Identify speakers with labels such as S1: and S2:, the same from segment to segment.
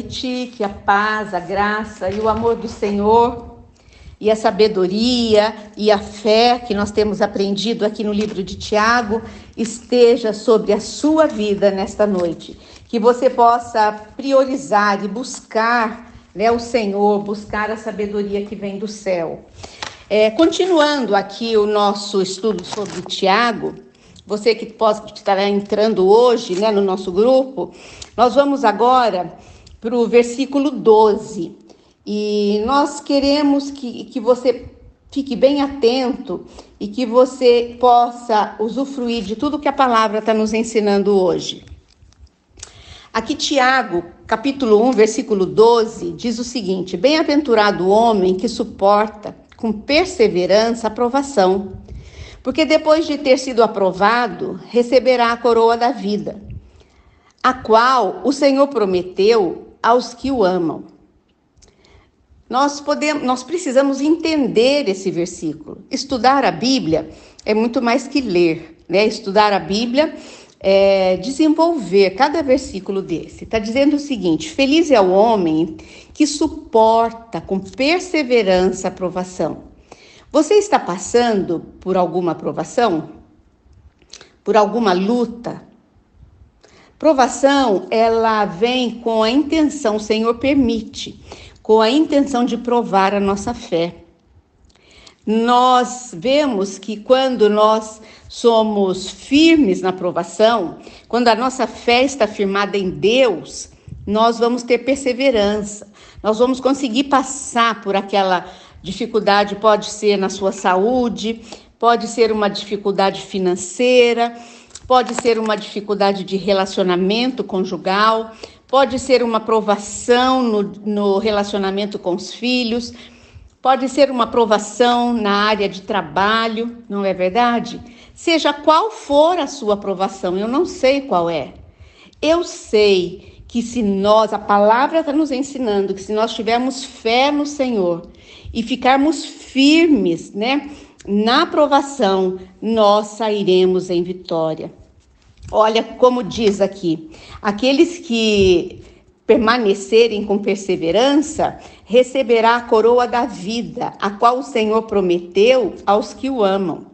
S1: noite, que a paz, a graça e o amor do Senhor e a sabedoria e a fé que nós temos aprendido aqui no livro de Tiago esteja sobre a sua vida nesta noite. Que você possa priorizar e buscar, o Senhor, buscar a sabedoria que vem do céu. Continuando aqui o nosso estudo sobre Tiago, você que estará entrando hoje, no nosso grupo, nós vamos agora para o versículo 12. E nós queremos que você fique bem atento e que você possa usufruir de tudo que a palavra está nos ensinando hoje. Aqui Tiago, capítulo 1, versículo 12, diz o seguinte: Bem-aventurado o homem que suporta com perseverança a provação, porque depois de ter sido aprovado, receberá a coroa da vida, a qual o Senhor prometeu aos que o amam. Nós precisamos entender esse versículo. Estudar a Bíblia é muito mais que ler, Estudar a Bíblia é desenvolver cada versículo desse. Está dizendo o seguinte: feliz é o homem que suporta com perseverança a provação. Você está passando por alguma provação? Por alguma luta? Provação, ela vem com a intenção, o Senhor permite, com a intenção de provar a nossa fé. Nós vemos que quando nós somos firmes na provação, quando a nossa fé está firmada em Deus, nós vamos ter perseverança, nós vamos conseguir passar por aquela dificuldade. Pode ser na sua saúde, pode ser uma dificuldade financeira, pode ser uma dificuldade de relacionamento conjugal, pode ser uma provação no relacionamento com os filhos, pode ser uma provação na área de trabalho, não é verdade? Seja qual for a sua provação, eu não sei qual é. Eu sei que a palavra está nos ensinando que se nós tivermos fé no Senhor e ficarmos firmes, na provação, nós sairemos em vitória. Olha como diz aqui: aqueles que permanecerem com perseverança receberá a coroa da vida, a qual o Senhor prometeu aos que o amam.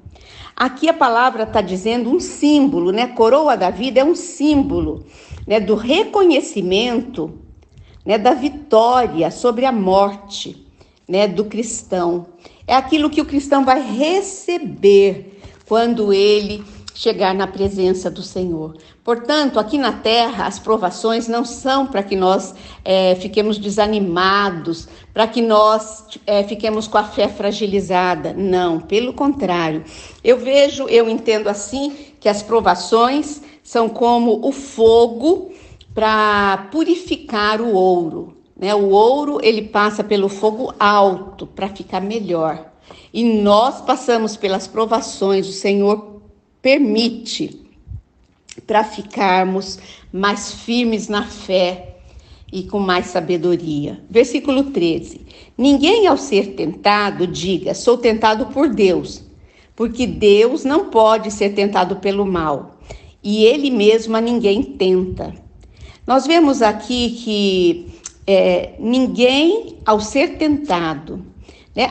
S1: Aqui a palavra está dizendo um símbolo, Coroa da vida é um símbolo, do reconhecimento, da vitória sobre a morte, do cristão. É aquilo que o cristão vai receber quando ele chegar na presença do Senhor. Portanto, aqui na terra, as provações não são para que nós fiquemos desanimados, para que nós fiquemos com a fé fragilizada. Não, pelo contrário. Eu entendo assim, que as provações são como o fogo para purificar o ouro. O ouro, ele passa pelo fogo alto para ficar melhor. E nós passamos pelas provações, o Senhor permite, para ficarmos mais firmes na fé e com mais sabedoria. Versículo 13. Ninguém ao ser tentado diga, sou tentado por Deus, porque Deus não pode ser tentado pelo mal, e Ele mesmo a ninguém tenta. Nós vemos aqui que ninguém ao ser tentado,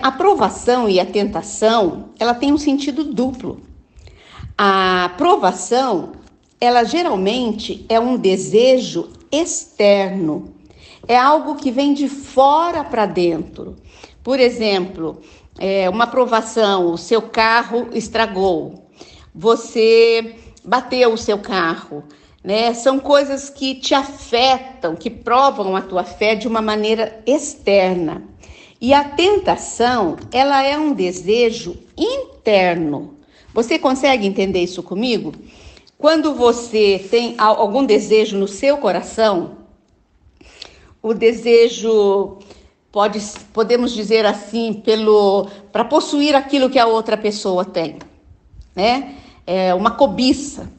S1: a provação e a tentação, ela tem um sentido duplo. A provação, ela geralmente é um desejo externo, é algo que vem de fora para dentro. Por exemplo, uma provação: o seu carro estragou, você bateu o seu carro, São coisas que te afetam, que provam a tua fé de uma maneira externa. E a tentação, ela é um desejo interno. Você consegue entender isso comigo? Quando você tem algum desejo no seu coração, o desejo, podemos dizer assim, para possuir aquilo que a outra pessoa tem, É uma cobiça.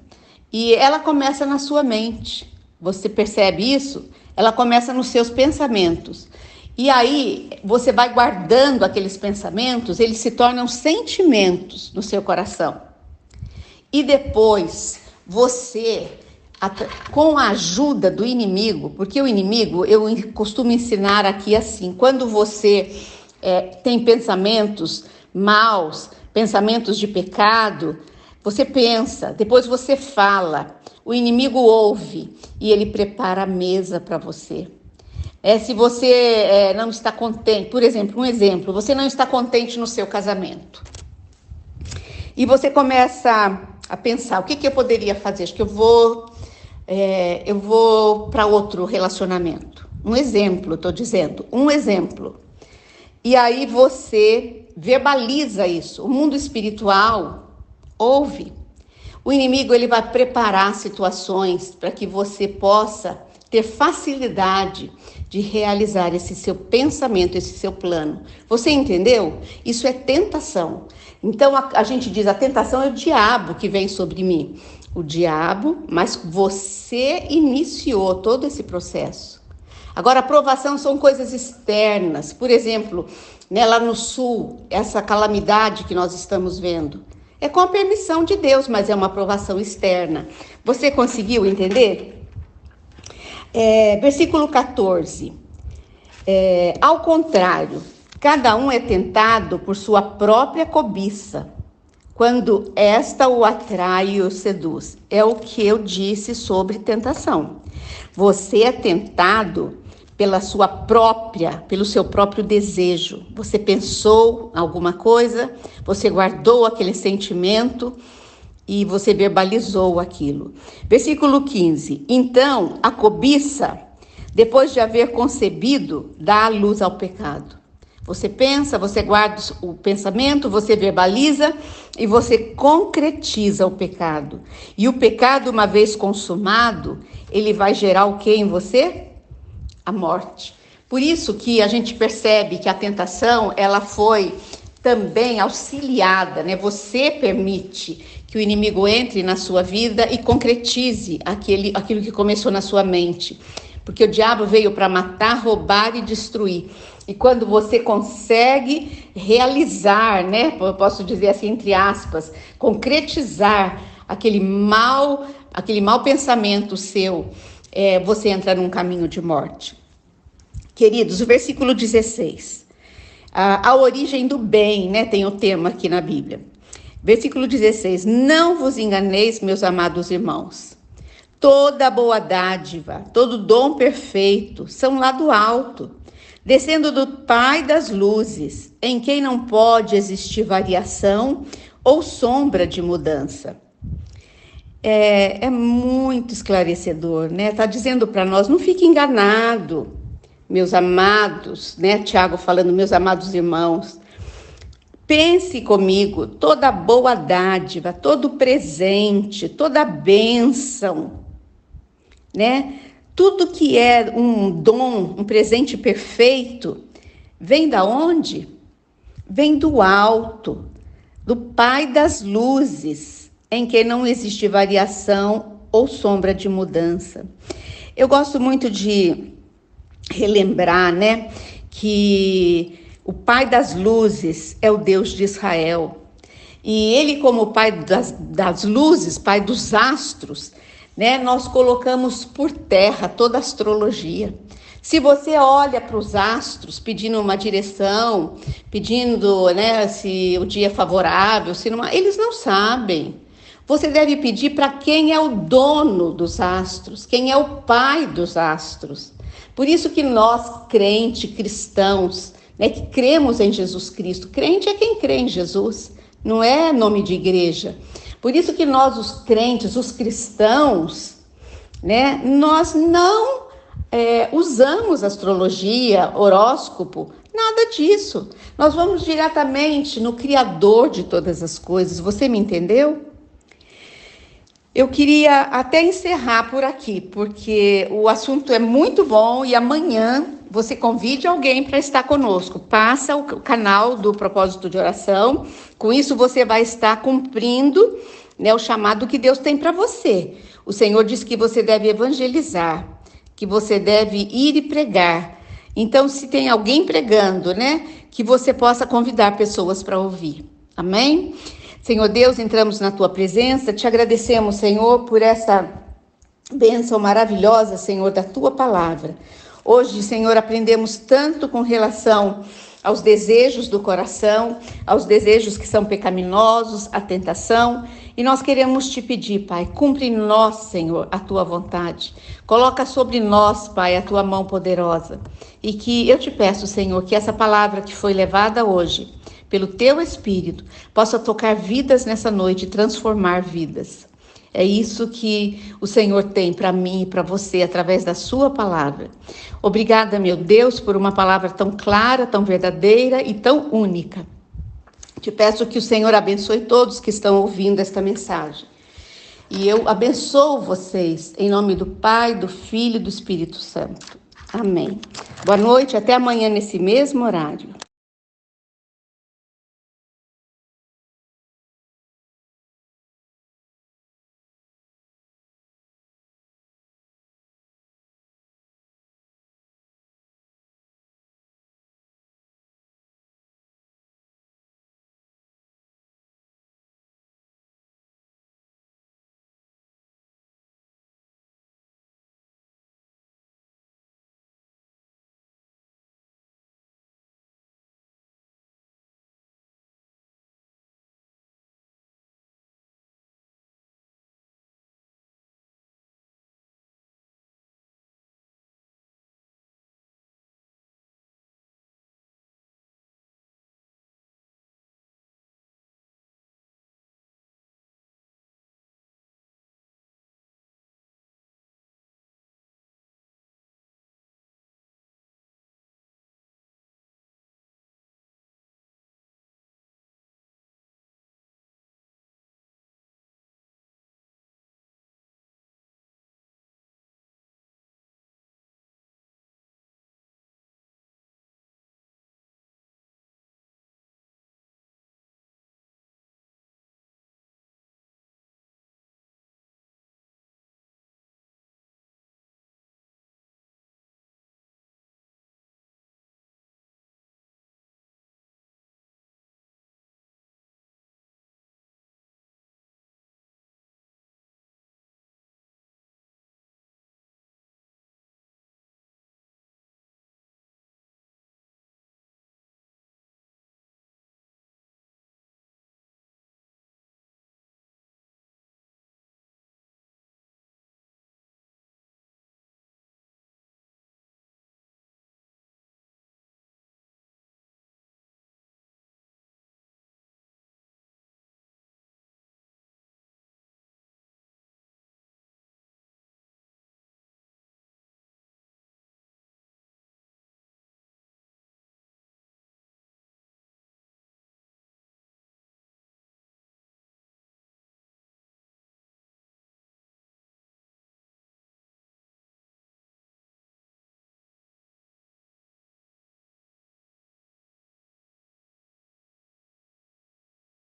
S1: E ela começa na sua mente. Você percebe isso? Ela começa nos seus pensamentos. E aí, você vai guardando aqueles pensamentos, eles se tornam sentimentos no seu coração. E depois, você com a ajuda do inimigo, porque o inimigo, eu costumo ensinar aqui assim, quando você tem pensamentos maus, pensamentos de pecado, você pensa, depois você fala, o inimigo ouve e ele prepara a mesa para você. Se você não está contente, por exemplo, você não está contente no seu casamento. E você começa a pensar, o que eu poderia fazer? Acho que eu vou para outro relacionamento. Um exemplo, estou dizendo, um exemplo. E aí você verbaliza isso. O mundo espiritual ouve. O inimigo ele vai preparar situações para que você possa ter facilidade de realizar esse seu pensamento, esse seu plano. Você entendeu? Isso é tentação. Então a gente diz, a tentação é o diabo que vem sobre mim. O diabo, mas você iniciou todo esse processo. Agora, a provação são coisas externas. Por exemplo, lá no sul, essa calamidade que nós estamos vendo é com a permissão de Deus, mas é uma provação externa. Você conseguiu entender? Versículo 14. Ao contrário, cada um é tentado por sua própria cobiça, quando esta o atrai e o seduz. É o que eu disse sobre tentação. Você é tentado pelo seu próprio desejo. Você pensou alguma coisa, você guardou aquele sentimento e você verbalizou aquilo. Versículo 15. Então, a cobiça, depois de haver concebido, dá a luz ao pecado. Você pensa, você guarda o pensamento, você verbaliza e você concretiza o pecado. E o pecado, uma vez consumado, ele vai gerar o que em você? A morte. Por isso que a gente percebe que a tentação, ela foi também auxiliada, né? Você permite que o inimigo entre na sua vida e concretize aquilo que começou na sua mente. Porque o diabo veio para matar, roubar e destruir. E quando você consegue realizar, né? Eu posso dizer assim, entre aspas, concretizar aquele mau pensamento seu, você entra num caminho de morte. Queridos, o versículo 16. A origem do bem, né? Tem o tema aqui na Bíblia. Versículo 16. Não vos enganeis, meus amados irmãos. Toda boa dádiva, todo dom perfeito são lá do alto, descendo do Pai das luzes, em quem não pode existir variação ou sombra de mudança. É muito esclarecedor, né? Está dizendo para nós, não fique enganado, meus amados, né? Tiago falando, meus amados irmãos. Pense comigo, toda boa dádiva, todo presente, toda bênção, né? Tudo que é um dom, um presente perfeito, vem da onde? Vem do alto, do Pai das luzes, em que não existe variação ou sombra de mudança. Eu gosto muito de relembrar, né, que o Pai das luzes é o Deus de Israel. E ele, como Pai das luzes, Pai dos astros, né, nós colocamos por terra toda a astrologia. Se você olha para os astros pedindo uma direção, pedindo, né, se o dia é favorável, se não, eles não sabem. Você deve pedir para quem é o dono dos astros, quem é o pai dos astros. Por isso que nós, cristãos, né, que cremos em Jesus Cristo, crente é quem crê em Jesus, não é nome de igreja. Por isso que nós, os crentes, os cristãos, né, nós não usamos astrologia, horóscopo, nada disso. Nós vamos diretamente no Criador de todas as coisas. Você me entendeu? Eu queria até encerrar por aqui, porque o assunto é muito bom e amanhã você convide alguém para estar conosco. Passa o canal do Propósito de Oração. Com isso você vai estar cumprindo, né, o chamado que Deus tem para você. O Senhor diz que você deve evangelizar, que você deve ir e pregar. Então, se tem alguém pregando, né, que você possa convidar pessoas para ouvir. Amém? Senhor Deus, entramos na Tua presença, te agradecemos, Senhor, por essa Bênção maravilhosa, Senhor, da tua palavra. Hoje, Senhor, aprendemos tanto com relação aos desejos do coração, aos desejos que são pecaminosos, a tentação. E nós queremos te pedir, Pai, cumpre em nós, Senhor, a tua vontade. Coloca sobre nós, Pai, a tua mão poderosa. E que eu te peço, Senhor, que essa palavra que foi levada hoje, pelo teu Espírito, possa tocar vidas nessa noite e transformar vidas. É isso que o Senhor tem para mim e para você através da sua palavra. Obrigada, meu Deus, por uma palavra tão clara, tão verdadeira e tão única. Te peço que o Senhor abençoe todos que estão ouvindo esta mensagem. E eu abençoo vocês em nome do Pai, do Filho e do Espírito Santo. Amém. Boa noite, até amanhã nesse mesmo horário.